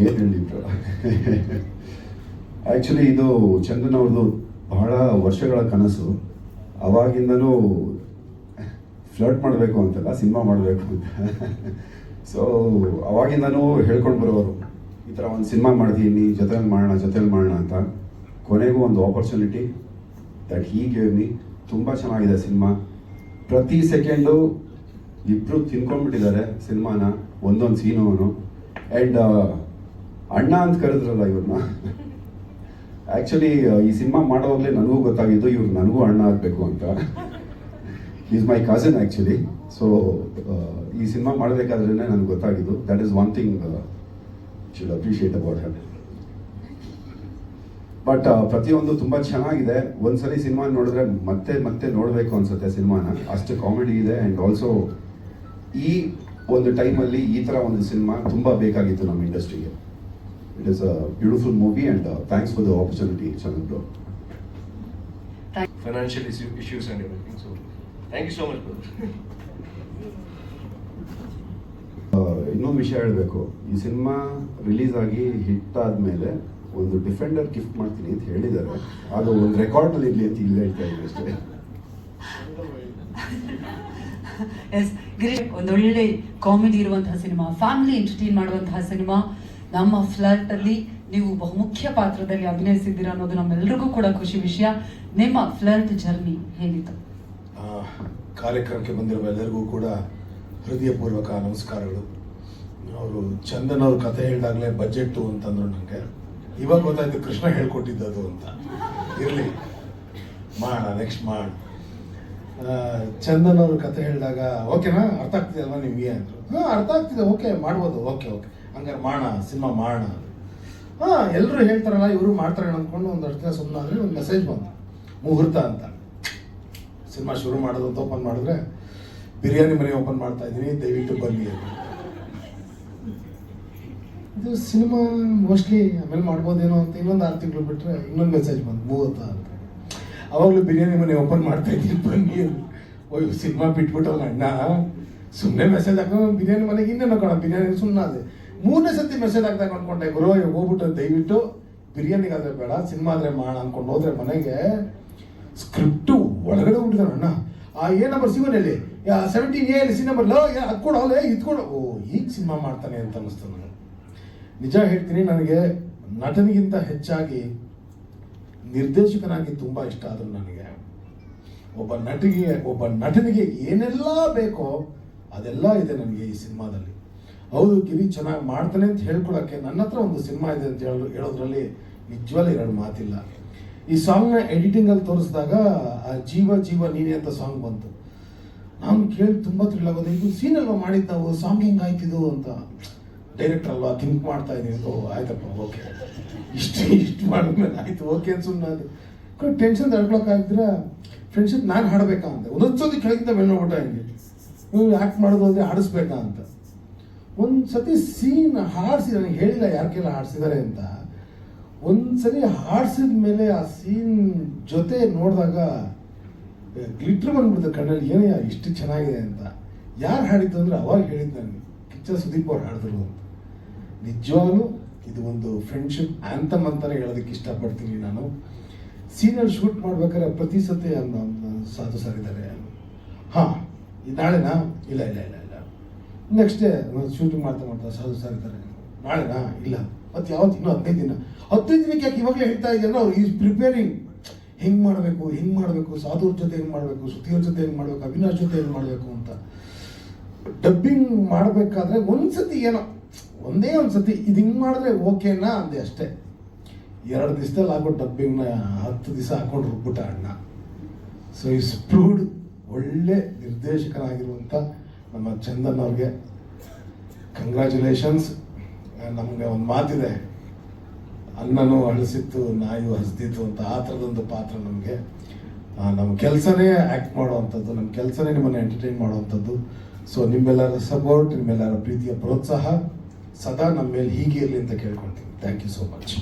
ಏನು ಹೇಳಿ ಆ್ಯಕ್ಚುಲಿ ಇದು ಚಂದನ್ ಅವ್ರದ್ದು ಬಹಳ ವರ್ಷಗಳ ಕನಸು. ಅವಾಗಿಂದನೂ ಫ್ಲರ್ಟ್ ಮಾಡಬೇಕು ಅಂತಲ್ಲ, ಸಿನಿಮಾ ಮಾಡಬೇಕು ಅಂತ. ಸೊ ಅವಾಗಿಂದನೂ ಹೇಳ್ಕೊಂಡು ಬರೋರು, ಈ ಥರ ಒಂದು ಸಿನಿಮಾ ಮಾಡ್ತೀನಿ, ಜೊತೆಲಿ ಮಾಡೋಣ ಅಂತ. ಕೊನೆಗೂ ಒಂದು opportunity that he gave me. ತುಂಬ ಚೆನ್ನಾಗಿದೆ ಸಿನಿಮಾ. ಪ್ರತಿ ಸೆಕೆಂಡು ಇಬ್ಬರು ತಿನ್ಕೊಂಡ್ಬಿಟ್ಟಿದ್ದಾರೆ ಸಿನಿಮಾನ, ಒಂದೊಂದು ಸೀನು. ಆ್ಯಂಡ್ ಅಣ್ಣ ಅಂತ ಕರೆದ್ರಲ್ಲ ಇವ್ರನ್ನ, ಆ್ಯಕ್ಚುಲಿ ಈ ಸಿನಿಮಾ ಮಾಡೋವಾಗಲೇ ನನಗೂ ಗೊತ್ತಾಗಿದ್ದು ಇವ್ರು ನನಗೂ ಅಣ್ಣ ಆಗಬೇಕು ಅಂತ. Is my cousin actually. So ಈ ಸಿನಿಮಾ ಮಾಡಬೇಕಾದ್ರೇ ನನಗೆ ಗೊತ್ತಾಗಿದ್ದು. That is one thing should appreciate about her. But ಪ್ರತಿಯೊಂದು ತುಂಬ ಚೆನ್ನಾಗಿದೆ. ಒಂದ್ಸಲಿ ಸಿನಿಮಾ ನೋಡಿದ್ರೆ ಮತ್ತೆ ಮತ್ತೆ ನೋಡಬೇಕು ಅನ್ಸುತ್ತೆ ಸಿನಿಮಾನ, ಅಷ್ಟು ಕಾಮಿಡಿ ಇದೆ. ಆ್ಯಂಡ್ ಆಲ್ಸೋ ಈ ಒಂದು ಟೈಮಲ್ಲಿ ಈ ಥರ ಒಂದು ಸಿನಿಮಾ ತುಂಬ ಬೇಕಾಗಿತ್ತು ನಮ್ಮ ಇಂಡಸ್ಟ್ರಿಗೆ. It is a beautiful movie and thanks for the opportunity Chandan bro. Financial issues and everything, so thank you so much bro. ಇನ್ನೊಂದು ವಿಷಯ ಹೇಳಬೇಕು. ಈ ಸಿನಿಮಾ ರಿಲೀಸ್ ಆಗಿ ಹಿಟ್ ಆದಮೇಲೆ ಒಂದು ಡಿಫೆಂಡರ್ ಗಿಫ್ಟ್ ಮಾಡ್ತೀನಿ ಅಂತ ಹೇಳಿದ್ದಾರೆ. ಅದು ಒಂದು ರೆಕಾರ್ಡ್ನಲ್ಲಿ ಇರಲಿ ಅಂತ ಇಲ್ಲಿ ಹೇಳ್ತಾ ಇದ್ದೀನಿ ಅಷ್ಟೇ. Yes great. ಒಂದೊಳ್ಳೆ ಕಾಮಿಡಿ ಇರುವಂತಹ ಸಿನಿಮಾ, ಫ್ಯಾಮಿಲಿ ಎಂಟರ್ಟೈನ್ ಮಾಡುವಂತಹ ಸಿನಿಮಾ. ನಮ್ಮ ಫ್ಲರ್ಟ್ ಅಲ್ಲಿ ನೀವು ಬಹುಮುಖ್ಯ ಪಾತ್ರದಲ್ಲಿ ಅಭಿನಯಿಸಿದ್ದೀರಾ ಅನ್ನೋದು ನಮ್ಮೆಲ್ಲರಿಗೂ ಕೂಡ ಖುಷಿ ವಿಷಯ. ನಿಮ್ಮ ಫ್ಲರ್ಟ್ ಜರ್ನಿ ಹೇಗಿತ್ತು? ಕಾರ್ಯಕ್ರಮಕ್ಕೆ ಬಂದಿರುವ ಎಲ್ಲರಿಗೂ ಕೂಡ ಹೃದಯಪೂರ್ವಕ ನಮಸ್ಕಾರಗಳು. ಅವರು ಚಂದನ್ ಅವ್ರ ಕಥೆ ಹೇಳಿದಾಗಲೇ ಬಜೆಟ್ಟು ಅಂತಂದ್ರು ನನಗೆ. ಇವಾಗ ಗೊತ್ತಾಯ್ತು ಕೃಷ್ಣ ಹೇಳ್ಕೊಟ್ಟಿದ್ದದು ಅಂತ. ಇರಲಿ, ಮಾಡೋಣ, ನೆಕ್ಸ್ಟ್ ಮಾಡೋಣ. ಚಂದನ್ ಅವ್ರ ಕಥೆ ಹೇಳಿದಾಗ ಓಕೆನಾ, ಅರ್ಥ ಆಗ್ತಿದೆ ಅಲ್ವಾ ನಿಮಗೆ ಅಂದರು. ಅರ್ಥ ಆಗ್ತಿದೆ, ಓಕೆ ಮಾಡ್ಬೋದು, ಓಕೆ ಹಂಗಾರೆ ಮಾಡೋಣ, ಸಿನಿಮಾ ಮಾಡೋಣ. ಎಲ್ಲರೂ ಹೇಳ್ತಾರಲ್ಲ ಇವರು ಮಾಡ್ತಾರೆ ಅಂದ್ಕೊಂಡು ಒಂದಷ್ಟು ದಿನ ಸುಮ್ಮನೆ ಅಂದರೆ ಒಂದು ಮೆಸೇಜ್ ಬಂತು, ಮುಹೂರ್ತ ಅಂತ. ಸಿನಿಮಾ ಶುರು ಮಾಡೋದು ಅಂತ ಓಪನ್ ಮಾಡಿದ್ರೆ ಬಿರಿಯಾನಿ ಮನೆ ಓಪನ್ ಮಾಡ್ತಾ ಇದ್ದೀನಿ, ದಯವಿಟ್ಟು ಬನ್ನಿ ಅಂತ. ಇದು ಸಿನಿಮಾ ಮೋಸ್ಟ್ಲಿ ಆಮೇಲೆ ಮಾಡ್ಬೋದೇನೋ ಅಂತ ಇನ್ನೊಂದು 6 ತಿಂಗಳು ಬಿಟ್ಟರೆ ಇನ್ನೊಂದು ಮೆಸೇಜ್ ಬಂತು, ಮುಹೂರ್ತ ಅಂತ. ಅವಾಗಲೂ ಬಿರಿಯಾನಿ ಮನೆ ಓಪನ್ ಮಾಡ್ತಾ ಇದ್ದೀನಿ ಬನ್ನಿ. ಓಯ್ ಸಿನಿಮಾ ಬಿಟ್ಬಿಟ್ಟಲ್ಲ ಅಣ್ಣ, ಸುಮ್ಮನೆ ಮೆಸೇಜ್ ಹಾಕೊಂಡು ಬಿರಿಯಾನಿ ಮನೆಗೆ ಇನ್ನೇನು ಕಣ ಬಿರಿಯಾನಿ ಸುಮ್ಮನೆ ಅದೇ 3ನೇ ಸತಿ ಮೆಸೇಜ್ ಹಾಕ್ದಾಗ ಅನ್ಕೊಂಡೆ, ಗುರು ಹೋಗ್ಬಿಟ್ಟು ದಯವಿಟ್ಟು ಬಿರಿಯಾನಿಗಾದ್ರೆ ಬೇಡ, ಸಿನಿಮಾ ಆದರೆ ಮಾಡೋಣ ಅನ್ಕೊಂಡು ಹೋದ್ರೆ ಮನೆಗೆ ಸ್ಕ್ರಿಪ್ಟು ಒಳಗಡೆ ಬಿಟ್ಟಿದ್ದಾನೆ ಅಣ್ಣ. ಏ ನಂಬರ್ ಸಿಗೋನಲ್ಲಿ 17A ಸಿ ನಂಬರ್ ಹತ್ಕೊಡು ಅವಲೇ ಇದ್ಕೊಡು. ಓ ಈಗ ಸಿನಿಮಾ ಮಾಡ್ತಾನೆ ಅಂತ ಅನ್ನಿಸ್ತು ನನಗೆ. ನಿಜ ಹೇಳ್ತೀನಿ, ನನಗೆ ನಟನಿಗಿಂತ ಹೆಚ್ಚಾಗಿ ನಿರ್ದೇಶಕನಾಗಿ ತುಂಬ ಇಷ್ಟ ಆದರು ನನಗೆ. ಒಬ್ಬ ನಟನಿಗೆ ಏನೆಲ್ಲ ಬೇಕೋ ಅದೆಲ್ಲ ಇದೆ ನನಗೆ ಈ ಸಿನಿಮಾದಲ್ಲಿ. ಹೌದು, ಗಿರಿ ಚೆನ್ನಾಗಿ ಮಾಡ್ತಾನೆ ಅಂತ ಹೇಳ್ಕೊಳಕ್ಕೆ ನನ್ನ ಹತ್ರ ಒಂದು ಸಿನಿಮಾ ಇದೆ ಅಂತ ಹೇಳೋದ್ರಲ್ಲಿ ನಿಜವಾಗ್ಲೂ 2 ಮಾತಿಲ್ಲ. ಈ ಸಾಂಗ್ನ ಎಡಿಟಿಂಗಲ್ಲಿ ತೋರಿಸಿದಾಗ ಆ ಜೀವ ಜೀವ ನೀನೆ ಅಂತ ಸಾಂಗ್ ಬಂತು. ನಾನು ಕೇಳಿ ತುಂಬ ಥ್ರಿಲ್ ಇದು ಸೀನಲ್ವ ಮಾಡಿದ್ದು ನಾವು, ಸಾಂಗ್ ಹೆಂಗಾಯ್ತಿದ್ದು ಅಂತ. ಡೈರೆಕ್ಟರ್ ಅಲ್ವಾ, ಥಿಂಕ್ ಮಾಡ್ತಾ ಇದ್ದೀನಿ. ಆಯ್ತಪ್ಪ, ಓಕೆ, ಇಷ್ಟು ಮಾಡಿದ್ಮೇಲೆ ಆಯ್ತು, ಓಕೆ ಅಂತ ಸುಮ್ಮನೆ ಅದು ಟೆನ್ಷನ್ ತಡ್ಕೊಳಕ್ಕಾಗಿದ್ರೆ ಫ್ರೆಂಡ್ಶಿಪ್ ನಾನು ಹಾಡಬೇಕಾ ಅಂತ ಒಂದೊಂದ್ಸತಿ ಕೆಳಗಿಂದ ಮೇಲೆ ನೋಡ್ಬಿಟ್ಟ ಹಂಗೆ, ನೀವು ಆ್ಯಕ್ಟ್ ಮಾಡೋದು ಅಂದರೆ ಹಾಡಿಸ್ಬೇಕಾ ಅಂತ. ಒಂದು ಸತಿ ಸೀನ್ ಹಾಡಿಸಿ, ನನಗೆ ಹೇಳಿಲ್ಲ ಯಾರಿಗೆಲ್ಲ ಹಾಡಿಸಿದ್ದಾರೆ ಅಂತ. ಒಂದ್ಸರಿ ಹಾಡಿಸಿದ ಮೇಲೆ ಆ ಸೀನ್ ಜೊತೆ ನೋಡಿದಾಗ ಗ್ಲಿಟ್ರ್ ಬಂದ್ಬಿಡ್ತು ಕಣ್ಣಲ್ಲಿ, ಏನೇ ಇಷ್ಟು ಚೆನ್ನಾಗಿದೆ ಅಂತ. ಯಾರು ಹಾಡಿದ್ದು ಅಂದರೆ ಅವಾಗ ಹೇಳಿದ್ದು ನನಗೆ, ಕಿಚ್ಚ ಸುದೀಪ್ ಅವ್ರು ಹಾಡಿದ್ರು ಅಂತ. ನಿಜವಾಗ್ಲೂ ಇದು ಒಂದು ಫ್ರೆಂಡ್ಶಿಪ್ ಆ್ಯಂಥಮ್ ಅಂತಲೇ ಹೇಳೋದಕ್ಕೆ ಇಷ್ಟಪಡ್ತೀನಿ ನಾನು. ಸೀನಲ್ಲಿ ಶೂಟ್ ಮಾಡ್ಬೇಕಾದ್ರೆ ಪ್ರತಿ ಸತಿ ಸಾಧು ಸರ್ ಇದ್ದಾರೆ. ನಾಳೆನಾ? ಇಲ್ಲ ನೆಕ್ಸ್ಟ್ ಡೇ ಶೂಟಿಂಗ್ ಮಾಡ್ತಾ ಸಾಧು ಸರ್ ಇದ್ದಾರೆ. ನಾಳೆನಾ? ಇಲ್ಲ. ಮತ್ತು ಯಾವತ್ತು? ಇನ್ನೂ 15 ದಿನಕ್ಕೆ ಯಾಕೆ ಇವಾಗಲೇ ಹೇಳ್ತಾ ಇದ್ದೀರ? ಅವ್ರು ಈಸ್ ಪ್ರಿಪೇರಿಂಗ್. ಹೆಂಗೆ ಮಾಡಬೇಕು, ಸಾಧುವ್ರ ಜೊತೆ ಹೆಂಗೆ ಮಾಡಬೇಕು, ಶ್ರುತಿಯವ್ರ ಜೊತೆ ಹೆಂಗೆ ಮಾಡಬೇಕು, ಅವಿನಾಶ್ ಜೊತೆ ಹೆಂಗೆ ಮಾಡಬೇಕು ಅಂತ. ಡಬ್ಬಿಂಗ್ ಮಾಡಬೇಕಾದ್ರೆ ಒಂದ್ಸತಿ ಒಂದೇ ಒಂದು ಸತಿ ಇದು ಹಿಂಗೆ ಮಾಡಿದ್ರೆ ಓಕೆನಾ ಅಂದೆ ಅಷ್ಟೇ. 2 ದಿವಸದಲ್ಲಿ ಆಗೋ ಡಬ್ಬಿಂಗ್ನ 10 ದಿವಸ ಹಾಕೊಂಡು ರುಬ್ಬಿಟ್ಟ ಅಣ್ಣ. So is proved. ಒಳ್ಳೆ ನಿರ್ದೇಶಕರಾಗಿರುವಂಥ ನಮ್ಮ ಚಂದನ್ ಅವ್ರಿಗೆ ಕಂಗ್ರ್ಯಾಚುಲೇಷನ್ಸ್. ನಮಗೆ ಒಂದು ಮಾತಿದೆ, ಅನ್ನನೂ ಅಳಿಸಿತ್ತು ನಾಯು ಹಸ್ದಿತ್ತು ಅಂತ. ಆ ಥರದೊಂದು ಪಾತ್ರ ನಮಗೆ. ನಮ್ಮ ಕೆಲಸನೇ ಆ್ಯಕ್ಟ್ ಮಾಡುವಂಥದ್ದು, ನಮ್ಮ ಕೆಲಸನೇ ನಿಮ್ಮನ್ನು ಎಂಟರ್ಟೈನ್ ಮಾಡುವಂಥದ್ದು. ಸೊ ನಿಮ್ಮೆಲ್ಲರ ಸಪೋರ್ಟ್, ನಿಮ್ಮೆಲ್ಲರ ಪ್ರೀತಿಯ ಪ್ರೋತ್ಸಾಹ ಸದಾ ನಮ್ಮ ಮೇಲೆ ಹೀಗೆ ಇರಲಿ ಅಂತ ಕೇಳ್ಕೊಳ್ತೀನಿ. Thank you so much.